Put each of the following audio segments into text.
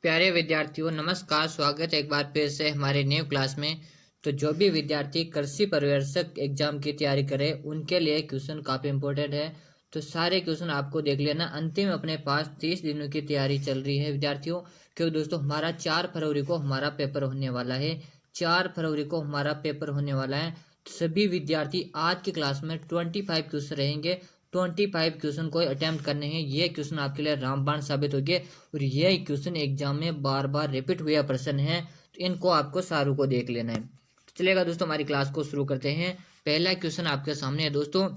प्यारे विद्यार्थियों नमस्कार। स्वागत है एक बार फिर से हमारे न्यू क्लास में। तो जो भी विद्यार्थी कृषि पर्यवेक्षक एग्जाम की तैयारी करे उनके लिए क्वेश्चन काफ़ी इंपॉर्टेंट है। तो सारे क्वेश्चन आपको देख लेना। अंतिम अपने पास 30 दिनों की तैयारी चल रही है विद्यार्थियों, क्योंकि दोस्तों हमारा 4 फरवरी को हमारा पेपर होने वाला है। 4 फरवरी को हमारा पेपर होने वाला है। तो सभी विद्यार्थी आज की क्लास में 25 क्वेश्चन रहेंगे। 25 क्वेश्चन को अटेम्प्ट करने हैं। ये क्वेश्चन आपके लिए रामबाण साबित होंगे और ये क्वेश्चन एग्जाम में बार बार रिपीट हुए प्रश्न है, तो इनको आपको सारों को देख लेना है। तो चलेगा दोस्तों, हमारी क्लास को शुरू करते हैं। पहला क्वेश्चन आपके सामने है दोस्तों,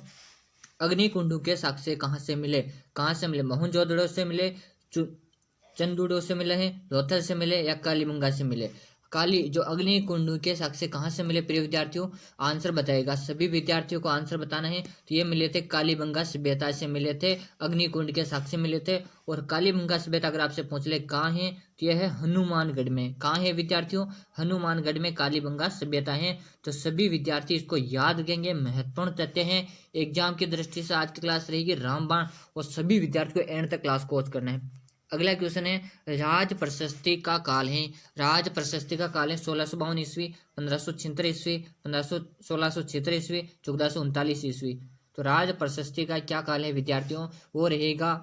अग्निकुंड के साक्ष्य कहाँ से मिले? कहाँ से मिले? मोहनजोदड़ो से मिले, चंदूडो से मिले हैं, लोथल से मिले या कालीबंगा से मिले? काली जो अग्निकुंड के साक्ष्य कहाँ से मिले प्रिय विद्यार्थियों? आंसर बताएगा। सभी विद्यार्थियों को आंसर बताना है। तो ये मिले थे कालीबंगा सभ्यता से मिले थे, अग्निकुंड के साक्ष्य मिले थे। और कालीबंगा सभ्यता अगर आपसे पूछ ले कहाँ है, तो यह है हनुमानगढ़ में। कहाँ है विद्यार्थियों? हनुमानगढ़ में कालीबंगा सभ्यता है। तो सभी विद्यार्थी इसको याद रखेंगे, महत्वपूर्ण तथ्य हैं। एग्जाम की दृष्टि से आज की क्लास रहेगी रामबाण, और सभी विद्यार्थियों को एंड तक क्लास को वॉच करना है। अगला क्वेश्चन है, राज प्रशस्ति का काल है। राज प्रशस्ति का काल है 1652 ईस्वी, 1576 ईस्वी, 1676 ईस्वी, 1439 ईस्वी। तो राज प्रशस्ति का क्या काल है विद्यार्थियों? वो रहेगा,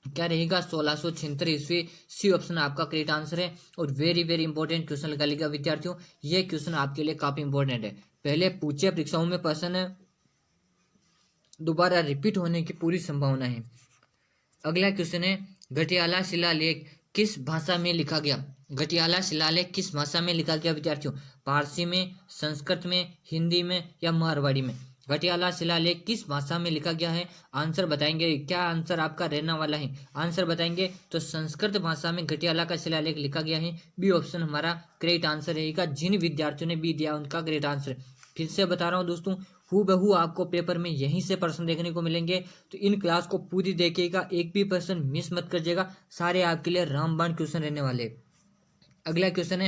क्या रहेगा? 1676 ईस्वी। सी ऑप्शन आपका करेक्ट आंसर है। और वेरी वेरी इंपॉर्टेंट क्वेश्चन लगा लीजिएगा विद्यार्थियों, ये क्वेश्चन आपके लिए काफी इंपॉर्टेंट है। पहले पूछे परीक्षाओं में प्रश्न दोबारा रिपीट होने की पूरी संभावना है। अगला क्वेश्चन है, घटियाला शिलालेख किस भाषा में लिखा गया? घटियाला शिलालेख किस भाषा में लिखा गया विद्यार्थियों? पारसी में, संस्कृत में, हिंदी में या मारवाड़ी में? घटियाला शिलालेख किस भाषा में लिखा गया है? आंसर बताएंगे। क्या आंसर आपका रहने वाला है? आंसर बताएंगे तो संस्कृत भाषा में घटियाला का शिलालेख लिखा गया है। बी ऑप्शन हमारा करेक्ट आंसर रहेगा। जिन विद्यार्थियों ने बी दिया उनका करेक्ट आंसर। फिर से बता रहा हूँ दोस्तों, हूबहू आपको पेपर में यहीं से प्रश्न देखने को मिलेंगे। तो इन क्लास को पूरी देखिएगा, एक भी प्रश्न मिस मत करिएगा। सारे आपके लिए रामबाण क्वेश्चन रहने वाले। अगला क्वेश्चन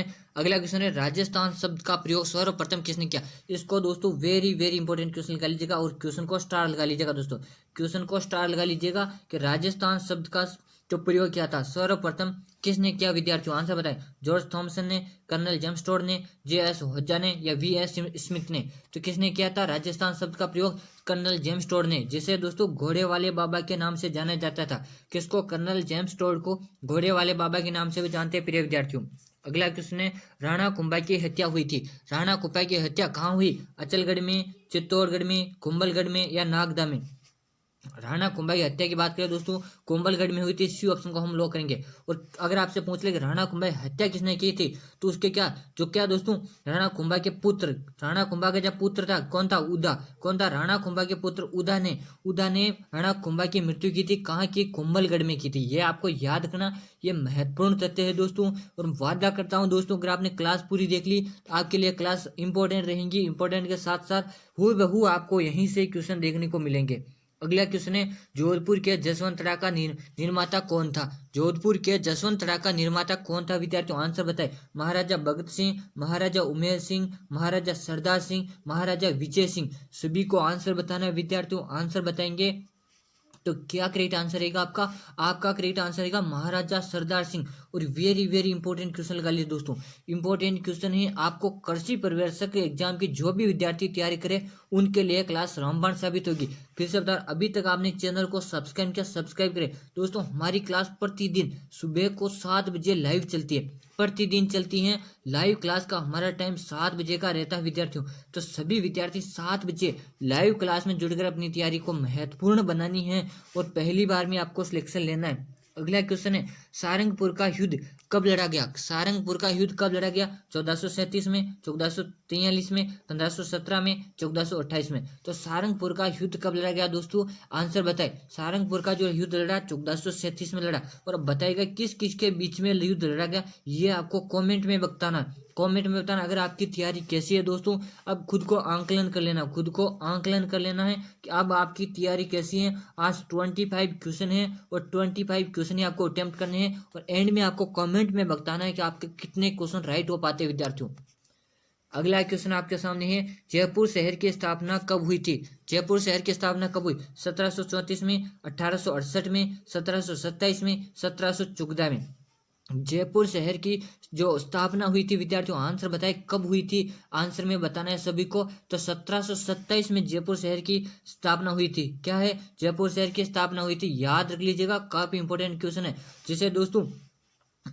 है, राजस्थान शब्द का प्रयोग सर्वप्रथम किसने किया? इसको दोस्तों वेरी वेरी इंपॉर्टेंट क्वेश्चन लगा लीजिएगा, और क्वेश्चन को स्टार लगा लीजिएगा दोस्तों। क्वेश्चन को स्टार लगा लीजिएगा कि राजस्थान शब्द का जो प्रयोग किया था सर्वप्रथम किसने किया विद्यार्थियों? आंसर बताएं। जॉर्ज थॉमसन ने, कर्नल जेम्स टोड ने, जे.एस. होज्जा ने या वी.एस. स्मिथ ने? तो किसने किया था राजस्थान शब्द का प्रयोग? कर्नल जेम्स टोड ने, जिसे दोस्तों घोड़े वाले बाबा के नाम से जाना जाता था। किसको? कर्नल जेम्स टोड को घोड़े वाले बाबा के नाम से भी जानते हैं प्रिय विद्यार्थियों। अगला क्वेश्चन है, राणा कुंभा की हत्या हुई थी। राणा कुंभा की हत्या कहाँ हुई? अचलगढ़ में, चित्तौड़गढ़ में, कुंभलगढ़ में या नागदा में? राणा कुंभा की हत्या की बात करें दोस्तों, कुंभलगढ़ में हुई थी। इसी ऑप्शन को हम लॉक करेंगे। और अगर आपसे पूछ ले कि राणा कुंभा की हत्या किसने की थी, तो उसके क्या दोस्तों, राणा कुंभा के पुत्र, राणा कुंभा का जब पुत्र था कौन था? उदा। कौन था? राणा कुंभा के पुत्र उदा ने राणा कुंभा की मृत्यु की थी। कहाँ की? कुंभलगढ़ में की थी। ये आपको याद रखना, ये महत्वपूर्ण तथ्य है दोस्तों। और वादा करता हूँ दोस्तों, अगर आपने क्लास पूरी देख ली तो आपके लिए क्लास इंपॉर्टेंट रहेंगी। इंपॉर्टेंट के साथ साथ हूबहू आपको यहीं से क्वेश्चन देखने को मिलेंगे। अगला क्वेश्चन है, जोधपुर के जसवंतरा का निर्माता कौन था? जोधपुर के जसवंतरा का निर्माता कौन था विद्यार्थियों? आंसर बताएं। महाराजा भगत सिंह, महाराजा उमेर सिंह, महाराजा सरदार सिंह, महाराजा विजय सिंह? सभी को आंसर बताना है विद्यार्थियों। आंसर बताएंगे तो क्या करेक्ट आंसर रहेगा आपका? आपका करेक्ट आंसर रहेगा महाराजा सरदार सिंह। और वेरी वेरी इंपॉर्टेंट क्वेश्चन लगा लीजिए दोस्तों, इंपॉर्टेंट क्वेश्चन है। आपको कृषि पर्यवेक्षक एग्जाम की जो भी विद्यार्थी तैयारी करे उनके लिए क्लास रामबाण साबित होगी। फिर से बता, अभी तक आपने चैनल को सब्सक्राइब किया, सब्सक्राइब करें दोस्तों। हमारी क्लास प्रतिदिन सुबह को 7 बजे लाइव चलती है, प्रतिदिन चलती है लाइव क्लास का। हमारा टाइम 7 बजे का रहता है विद्यार्थियों। तो सभी विद्यार्थी 7 बजे लाइव क्लास में जुड़कर अपनी तैयारी को महत्वपूर्ण बनानी है, और पहली बार में आपको सिलेक्शन लेना है। अगला क्वेश्चन है, सारंगपुर का युद्ध कब लड़ा गया? सारंगपुर का युद्ध कब लड़ा गया? 1437 में, 1443 में, 1517 में, 1428 में? तो सारंगपुर का युद्ध कब लड़ा गया दोस्तों? आंसर बताए। सारंगपुर का जो युद्ध लड़ा 1437 में लड़ा। और अब बताएगा किस किस के बीच में युद्ध लड़ा गया, ये आपको कमेंट में बताना। कमेंट में बताना अगर आपकी तैयारी कैसी है दोस्तों। अब खुद को आंकलन कर लेना, खुद को आंकलन कर लेना है कि अब आपकी तैयारी कैसी है। आज 25 क्वेश्चन है और 25 क्वेश्चन ही आपको अटेम्प्ट करने हैं, और एंड में आपको कमेंट में बताना है कि आपके कितने क्वेश्चन राइट हो पाते हैं विद्यार्थियों। अगला क्वेश्चन आपके सामने है, जयपुर शहर की स्थापना कब हुई थी? जयपुर शहर की स्थापना कब हुई? 1734 में, 1868 में, 1727 में, 1714 में? जयपुर शहर की जो स्थापना हुई थी विद्यार्थियों, आंसर बताए कब हुई थी। आंसर में बताना है सभी को। तो 1727 में जयपुर शहर की स्थापना हुई थी। क्या है? जयपुर शहर की स्थापना हुई थी। याद रख लीजिएगा, काफी इंपॉर्टेंट क्वेश्चन है। जिसे दोस्तों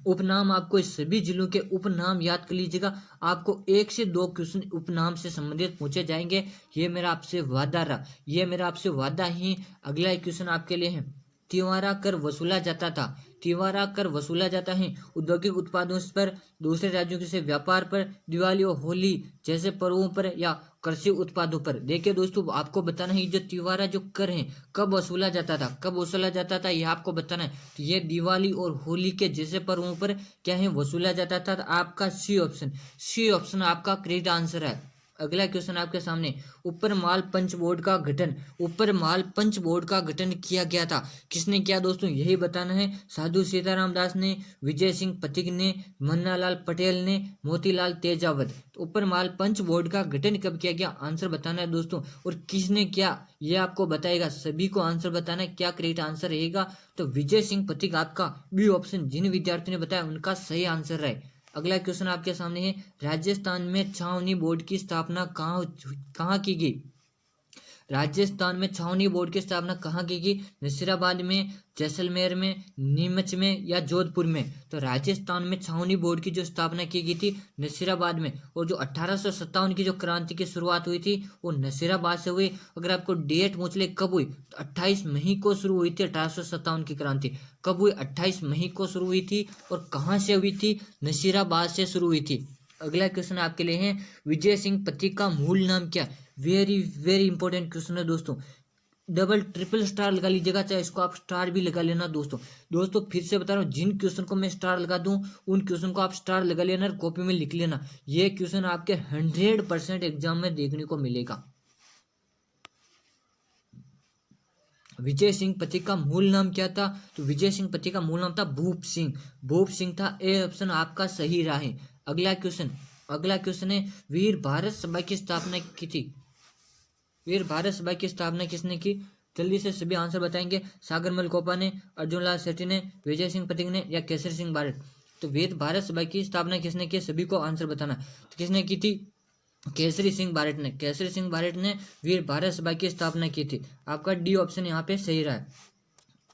उपनाम, आपको इस सभी जिलों के उपनाम याद कर लीजिएगा। आपको 1 से 2 क्वेश्चन उपनाम से संबंधित पूछे जाएंगे। ये मेरा आपसे वादा रहा, ये मेरा आपसे वादा ही। अगला क्वेश्चन आपके लिए है, तिवारा कर वसूला जाता था। तिवारा कर वसूला जाता है औद्योगिक उत्पादों पर, दूसरे राज्यों के से व्यापार पर, दिवाली और होली जैसे पर्वों पर, या कृषि उत्पादों पर। देखिए दोस्तों, आपको बताना है जो तिवारा जो कर है कब वसूला जाता था, कब वसूला जाता था, ये आपको बताना है। तो ये दिवाली और होली के जैसे पर्वों पर क्या है, वसूला जाता था। तो आपका सी ऑप्शन, सी ऑप्शन आपका करेक्ट आंसर है। अगला क्वेश्चन आपके सामने, ऊपर माल पंच बोर्ड का गठन, ऊपर माल पंच बोर्ड का गठन किया गया था। किसने किया दोस्तों, यही बताना है। साधु सीताराम दास ने, विजय सिंह पथिक ने, मन्नालाल पटेल ने, मोतीलाल तेजावत। तो ऊपर माल पंच बोर्ड का गठन कब किया गया, आंसर बताना है दोस्तों। और किसने किया ये आपको बताएगा, सभी को आंसर बताना है क्या करेक्ट आंसर रहेगा। तो विजय सिंह पथिक आपका बी ऑप्शन, जिन विद्यार्थियों ने बताया उनका सही आंसर है। अगला क्वेश्चन आपके सामने है, राजस्थान में छावनी बोर्ड की स्थापना कहाँ की गई। राजस्थान में छावनी बोर्ड की स्थापना कहाँ की गई, नसीराबाद में, जैसलमेर में, नीमच में, या जोधपुर में। तो राजस्थान में छावनी बोर्ड की जो स्थापना की गई थी नसीराबाद में। और जो 1857 की जो क्रांति की शुरुआत हुई थी वो नसीराबाद से हुई। अगर आपको डेट पूछ ले कब हुई, तो 28 मई को शुरू हुई थी 1857 की क्रांति। कब हुई, 28 मई को शुरू हुई थी। और कहाँ से हुई थी, नसीराबाद से शुरू हुई थी। अगला क्वेश्चन आपके लिए है, विजय सिंह पथिक का मूल नाम क्या। वेरी वेरी इंपॉर्टेंट क्वेश्चन है दोस्तों। डबल ट्रिपल स्टार लगा लीजिएगा, चाहे इसको आप स्टार भी लगा लेना दोस्तों। दोस्तों फिर से बता रहा हूँ, जिन क्वेश्चन को मैं स्टार लगा दूं उन क्वेश्चन को आप स्टार लगा लेना और कॉपी में लिख लेना। ये क्वेश्चन आपके 100% एग्जाम में देखने को मिलेगा। विजय सिंह पथिक का मूल नाम क्या था, तो विजय सिंह पथिक का मूल नाम था भूप सिंह। भूप सिंह था, ए ऑप्शन आपका सही रहा है। अगला क्वेश्चन, अगला क्वेश्चन है, वीर भारत सभा की स्थापना की थी। वीर भारत सभा की स्थापना किसने की, जल्दी से सभी आंसर बताएंगे। सागरमल कोपा ने, अर्जुनलाल सेठी ने, विजय सिंह पथिक ने, या केसरी सिंह बारट। तो वीर भारत सभा की स्थापना किसने की, सभी को आंसर बताना। तो किसने की थी, केसरी सिंह बारट ने। केसरी सिंह बारट ने वीर भारत सभा की स्थापना की थी। आपका डी ऑप्शन यहाँ पे सही रहा है।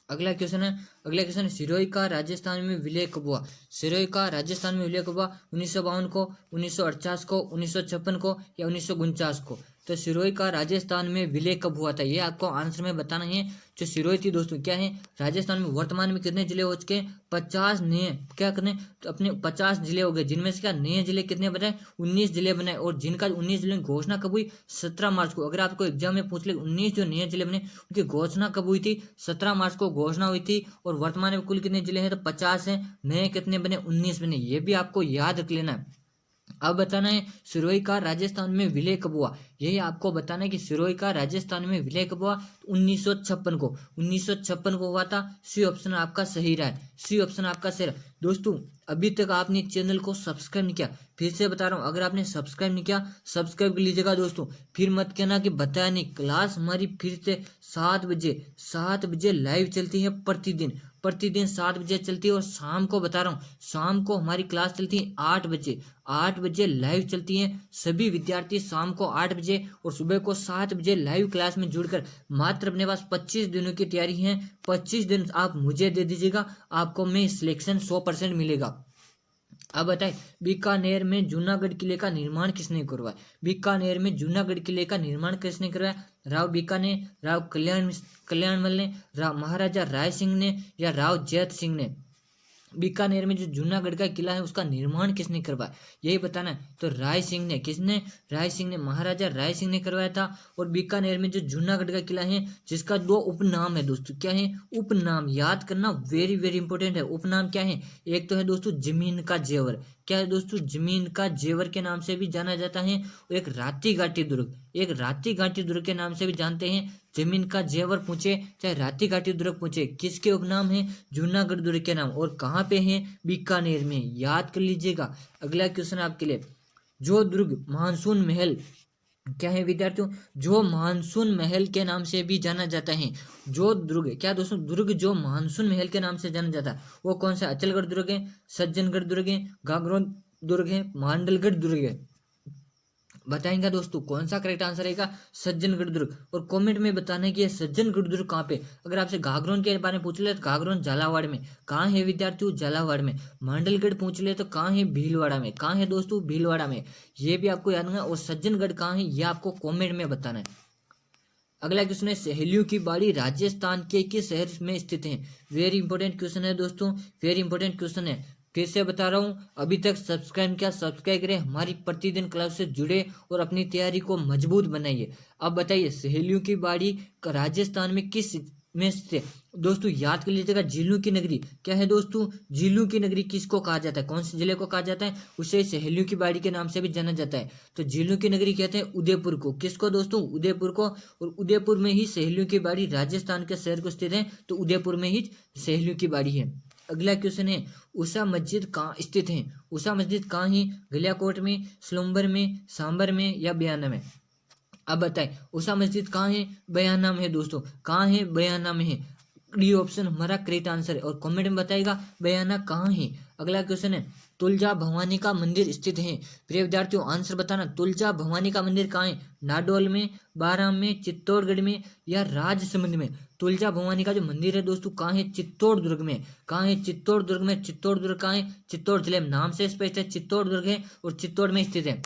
अगला क्वेश्चन है, अगला क्वेश्चन, सिरोही का राजस्थान में विलय कब हुआ। सिरोही का राजस्थान में विलय कब हुआ, 1952 को, 1948 को, 1956 को, या 1949 को। तो सिरोही का राजस्थान में विलय कब हुआ था, ये आपको आंसर में बताना है। जो सिरोही थी दोस्तों, क्या है, राजस्थान में वर्तमान में कितने जिले हो चुके हैं, 50 नए, क्या करने, तो अपने 50 जिले हो गए, जिनमें से क्या नए जिले कितने बनाए, 19 जिले बनाए। और जिनका 19 जिले की घोषणा कब हुई, 17 मार्च को। अगर आपको एग्जाम में पूछ ले 19 जो नए जिले बने उनकी घोषणा कब हुई थी, 17 मार्च को घोषणा हुई थी। और वर्तमान में कुल कितने जिले हैं, तो 50 हैं, नए कितने बने, 19 बने। ये भी आपको याद रख लेना है। अब बताना है सिरोही का राजस्थान में विलय कब हुआ, यही आपको बताना है कि सिरोही का राजस्थान में विलय कब हुआ, 1956 को, 1956 को हुआ था। सी ऑप्शन आपका सही रहा है, सी ऑप्शन आपका सही रहा। दोस्तों अभी तक आपने चैनल को सब्सक्राइब नहीं किया, फिर से बता रहा हूँ, अगर आपने सब्सक्राइब नहीं किया सब्सक्राइब कर लीजिएगा दोस्तों। फिर मत कहना कि बताया नहीं, क्लास हमारी फिर से 7 बजे लाइव चलती है प्रतिदिन, प्रतिदिन 7 बजे चलती है। और शाम को बता रहा हूँ, शाम को हमारी क्लास चलती है 8 बजे, 8 बजे लाइव चलती है। सभी विद्यार्थी शाम को 8 बजे और सुबह को 7 बजे लाइव क्लास में जुड़कर, मात्र अपने पास 25 दिनों की तैयारी है, 25 दिन आप मुझे दे दीजिएगा, आपको मैं सिलेक्शन 100% मिलेगा। अब बताए, बीकानेर में जूनागढ़ किले का निर्माण किसने करवाया। बीकानेर में जूनागढ़ किले का निर्माण किसने करवाया, राव बीकानेर, राव कल्याणमल ने, महाराजा राय सिंह ने, या राव जैत सिंह ने। बीकानेर में जो जूनागढ़ का किला है उसका निर्माण किसने करवाया, यही बताना है। तो राय सिंह ने, किसने, राय सिंह ने, महाराजा राय सिंह ने करवाया था। और बीकानेर में जो जूनागढ़ का किला है जिसका 2 उपनाम है दोस्तों, क्या है, उपनाम याद करना वेरी वेरी इंपॉर्टेंट है। उपनाम क्या है, एक तो है दोस्तों जमीन का जेवर, क्या है दोस्तों, जमीन का जेवर के नाम से भी जाना जाता है। और एक राती घाटी दुर्ग, एक राती घाटी दुर्ग के नाम से भी जानते हैं। जमीन का जेवर पूछे चाहे राती घाटी दुर्ग पूछे, किसके उपनाम है, जूनागढ़ दुर्ग के नाम। और कहाँ पे है, बीकानेर में, याद कर लीजिएगा। अगला क्वेश्चन आपके लिए, जो दुर्ग मानसून महल, क्या है विद्यार्थियों, जो मानसून महल के नाम से भी जाना जाता है। जो दुर्ग, क्या दोस्तों, दुर्ग जो मानसून महल के नाम से जाना जाता है वो कौन सा, अचलगढ़ दुर्ग है, सज्जनगढ़ दुर्ग है, गागरोन दुर्ग है, मांडलगढ़ दुर्ग है। बताएंगे दोस्तों कौन सा करेक्ट आंसर रहेगा, सज्जनगढ़ दुर्ग। और कमेंट में बताना है कि ये सज्जनगढ़ दुर्ग कहाँ पे। अगर आपसे घाघरोन के बारे में पूछ ले तो घाघरोन झालावाड़ में। कहाँ है विद्यार्थियों, झालावाड़ में। मांडलगढ़ पूछ ले तो कहाँ है, भीलवाड़ा में। कहाँ है दोस्तों, भीलवाड़ा में। ये भी आपको याद रखना। और सज्जनगढ़ कहाँ है ये आपको कॉमेंट में बताना है। अगला क्वेश्चन है, सहेलियों की बाड़ी राजस्थान के किस शहर में स्थित है। वेरी इंपॉर्टेंट क्वेश्चन है दोस्तों, वेरी इंपॉर्टेंट क्वेश्चन है। फिर से बता रहा हूँ, अभी तक सब्सक्राइब किया, सब्सक्राइब करें, हमारी प्रतिदिन क्लास से जुड़े और अपनी तैयारी को मजबूत बनाइए। अब बताइए, सहेलियों की बाड़ी राजस्थान में किस में स्थित है। दोस्तों याद कर लीजिएगा, झीलों की नगरी। क्या है दोस्तों, झीलों की नगरी किसको कहा जाता है, कौन से जिले को कहा जाता है, उसे सहेलियों की बाड़ी के नाम से भी जाना जाता है। तो झीलों की नगरी कहते हैं उदयपुर को। किसको दोस्तों, उदयपुर को। और उदयपुर में ही सहेलियों की बाड़ी राजस्थान के शहर को स्थित है, तो उदयपुर में ही सहेलियों की बाड़ी है। अगला क्वेश्चन है, उषा मस्जिद कहाँ स्थित है। उषा मस्जिद कहाँ है, गलियाकोट में, स्लुम्बर में, सांबर में या बयाना में। अब बताए, उषा मस्जिद कहाँ है, बयाना में है दोस्तों। कहाँ है, बयाना में है। डी ऑप्शन हमारा करेक्ट आंसर है। और कमेंट में बताएगा बयाना कहाँ है। अगला क्वेश्चन है, तुलजा भवानी का मंदिर स्थित है। प्रिय विद्यार्थियों आंसर बताना, तुलजा भवानी का मंदिर कहाँ है, नाडोल में, बाराम में, चित्तौड़गढ़ में या राजसमंद में। तुलजा भवानी का जो मंदिर है दोस्तों कहाँ है, चित्तौड़ दुर्ग में। कहाँ है, चित्तौड़ दुर्ग में। चित्तौड़ दुर्ग कहाँ है, चित्तौड़ जिले में, नाम से स्पष्ट है, चित्तौड़ दुर्ग है और चित्तौड़ में स्थित है,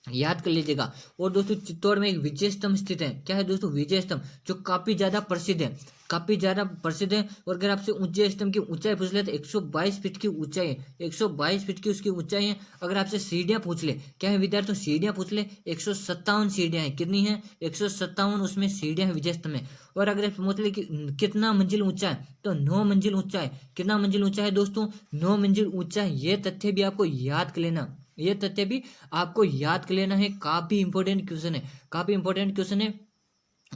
याद कर लीजिएगा। और दोस्तों चित्तौड़ में एक विजय स्तंभ स्थित है। क्या है दोस्तों, विजय स्तंभ, जो काफी ज्यादा प्रसिद्ध है, काफी ज्यादा प्रसिद्ध है। और अगर आपसे ऊंचे स्तंभ की ऊंचाई पूछ ले तो 122 फीट की ऊंचाई है, 122 फीट की उसकी ऊंचाई है। अगर आपसे सीढ़ियां पूछ ले, क्या है विद्यार्थियों, सीढ़ियां पूछ ले, 157 सीढ़ियां हैं। कितनी है, 157 उसमें सीढ़ियां हैं विजय स्तंभ में। और अगर पूछ ले कि कितना मंजिल ऊंचा है, तो 9 मंजिल ऊंचा है। कितना मंजिल ऊंचा है दोस्तों, 9 मंजिल ऊंचा है। ये तथ्य भी आपको याद कर लेना, ये तथ्य भी आपको याद कर लेना है। काफी इंपॉर्टेंट क्वेश्चन है, काफी इंपॉर्टेंट क्वेश्चन है।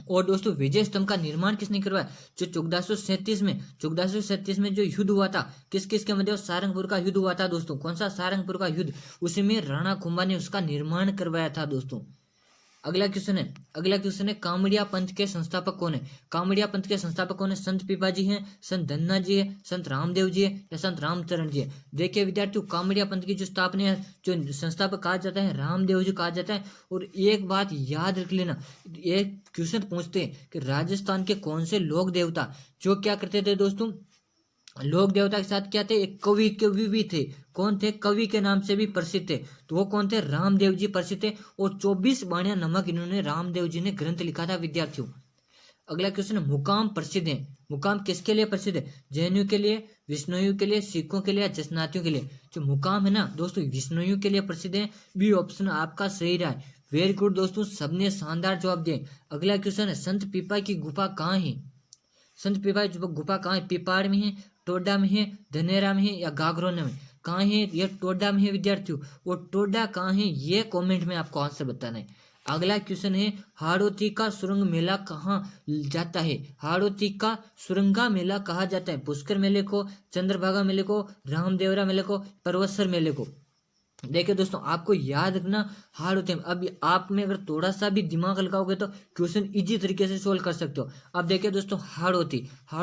और दोस्तों विजय स्तंभ का निर्माण किसने करवाया, जो 1437 में जो युद्ध हुआ था, किस किस के मध्य, सारंगपुर का युद्ध हुआ था दोस्तों। कौन सा, सारंगपुर का युद्ध, उसी में राणा कुंभा ने उसका निर्माण करवाया था दोस्तों। अगला क्वेश्चन है, अगला क्वेश्चन है, कामड़िया पंथ के संस्थापक कौन है। कामड़िया पंथ के संस्थापक कौन है, संत पीपा जी हैं, संत धन्ना जी है, संत रामदेव जी है या संत रामचरण जी है। देखिए विद्यार्थियों, कामड़िया पंथ की जो स्थापना है, जो संस्थापक कहा जाता है, रामदेव जी कहा जाता है। और एक बात याद रख लेना, एक क्वेश्चन पूछते हैं कि राजस्थान के कौन से लोक देवता जो क्या करते थे दोस्तों, लोक देवता के साथ क्या थे, एक कवि, कवि भी थे। कौन थे, कवि के नाम से भी प्रसिद्ध थे। तो वो कौन थे, रामदेव जी प्रसिद्ध थे। और 24 बाणियां नमक इन्होंने, रामदेव जी ने ग्रंथ लिखा था विद्यार्थियों। अगला क्वेश्चन, मुकाम प्रसिद्ध है। मुकाम किसके लिए प्रसिद्ध है, जैनियों के लिए, विष्णुइयों के लिए, सिखों के लिए या जसनातियों के लिए। जो मुकाम है ना दोस्तों, विष्णुइयों के लिए प्रसिद्ध है। बी ऑप्शन आपका सही रहा है। वेरी गुड दोस्तों, सबने शानदार जवाब दिए। अगला क्वेश्चन है, संत पीपा की गुफा कहाँ है। संत पीपा की गुफा कहाँ है, पिपाड़ में है, टोडा में है, धनेरा में है या गागरोन में। कहाँ है, ये टोडा में है विद्यार्थियों। वो टोडा कहाँ है ये कमेंट में आपको आंसर बताना है। अगला क्वेश्चन है, हाड़ौती का सुरंग मेला कहाँ जाता है। हाड़ौती का सुरंगा मेला कहा जाता है, पुष्कर मेले को, चंद्रभागा मेले को, रामदेवरा मेले को, परवसर मेले को। देखिए दोस्तों, आपको याद रखना, हार्ड होते हैं। अब आप में अगर थोड़ा सा भी दिमाग लगाओगे तो क्वेश्चन इजी तरीके से सोल्व कर सकते हो। अब देखिए दोस्तों, हार्ड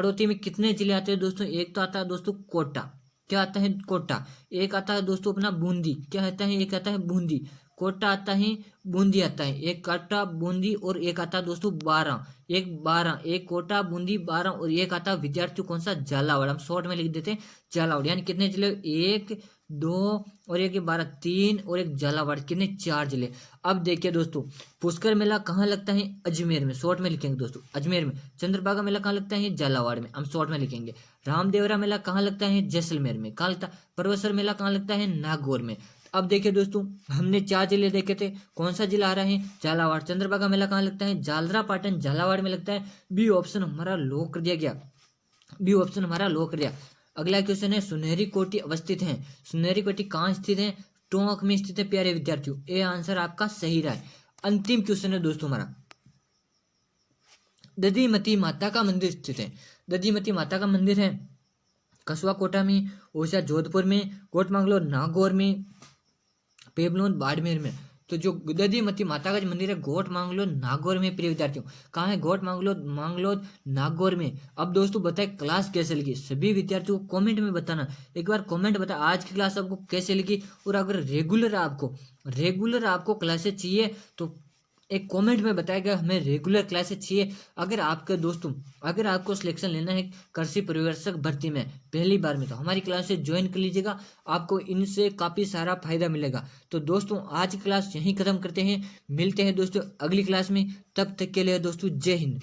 होती में कितने जिले आते हैं दोस्तों, एक तो आता है दोस्तों कोटा। क्या आता है, कोटा। एक आता है दोस्तों अपना बूंदी। क्या आता है, एक आता है बूंदी। कोटा आता है, बूंदी आता है, एक कोटा बूंदी और एक आता है दोस्तों बारह। एक कोटा बूंदी बारह और एक आता है विद्यार्थियों कौन सा, झालावाड़। हम शॉर्ट में लिख देते हैं झालावाड़। यानी कितने जिले, एक, दो और एक 12, 3 और एक झालावाड़, कितने, 4 जिले। अब देखिए दोस्तों, पुष्कर मेला कहाँ लगता है, अजमेर में। शॉर्ट में लिखेंगे दोस्तों, अजमेर में। चंद्रभागा मेला कहाँ लगता है, झालावाड़ में, हम शॉर्ट में लिखेंगे। रामदेवरा मेला कहाँ लगता है, जैसलमेर में। कहाँ लगता है, परवसर मेला कहाँ लगता है, नागौर में। अब देखिए दोस्तों, हमने 4 जिले देखे थे, कौन सा जिला आ रहा है, झालावाड़। चंद्रभागा मेला कहाँ लगता है, जालरा पाटन, झालावाड़ में लगता है। बी ऑप्शन हमारा लॉक कर दिया गया, बी ऑप्शन हमारा लॉक कर दिया। अगला क्वेश्चन है, सुनहरी कोठी अवस्थित है। सुनहरी कोठी कहाँ स्थित है, टोंक में स्थित है प्यारे विद्यार्थियों। ये आंसर आपका सही रहा है। अंतिम क्वेश्चन है दोस्तों हमारा, दधीमती माता का मंदिर स्थित है। दधीमती माता का मंदिर है कसवा कोटा में, ओरछा जोधपुर में, कोटमंगलोर नागौर में, पेबलोन बाड़मेर में। तो जो दधीमती माता का जो मंदिर है घोट मांगलोद नागौर में, प्रिय विद्यार्थियों। कहाँ है? घोट मांगलोद नागौर में। अब दोस्तों बताए क्लास कैसे लगी, सभी विद्यार्थियों को कमेंट में बताना। एक बार कमेंट बता आज की क्लास आपको कैसे लगी। और अगर रेगुलर आपको क्लासेस चाहिए तो एक कमेंट में बताया गया हमें रेगुलर क्लासेस चाहिए। अगर आपके दोस्तों अगर आपको सिलेक्शन लेना है कृषि परिवेक्षक भर्ती में पहली बार में, तो हमारी क्लासेस ज्वाइन कर लीजिएगा, आपको इनसे काफ़ी सारा फायदा मिलेगा। तो दोस्तों आज की क्लास यहीं ख़त्म करते हैं, मिलते हैं दोस्तों अगली क्लास में, तब तक के लिए दोस्तों जय हिंद।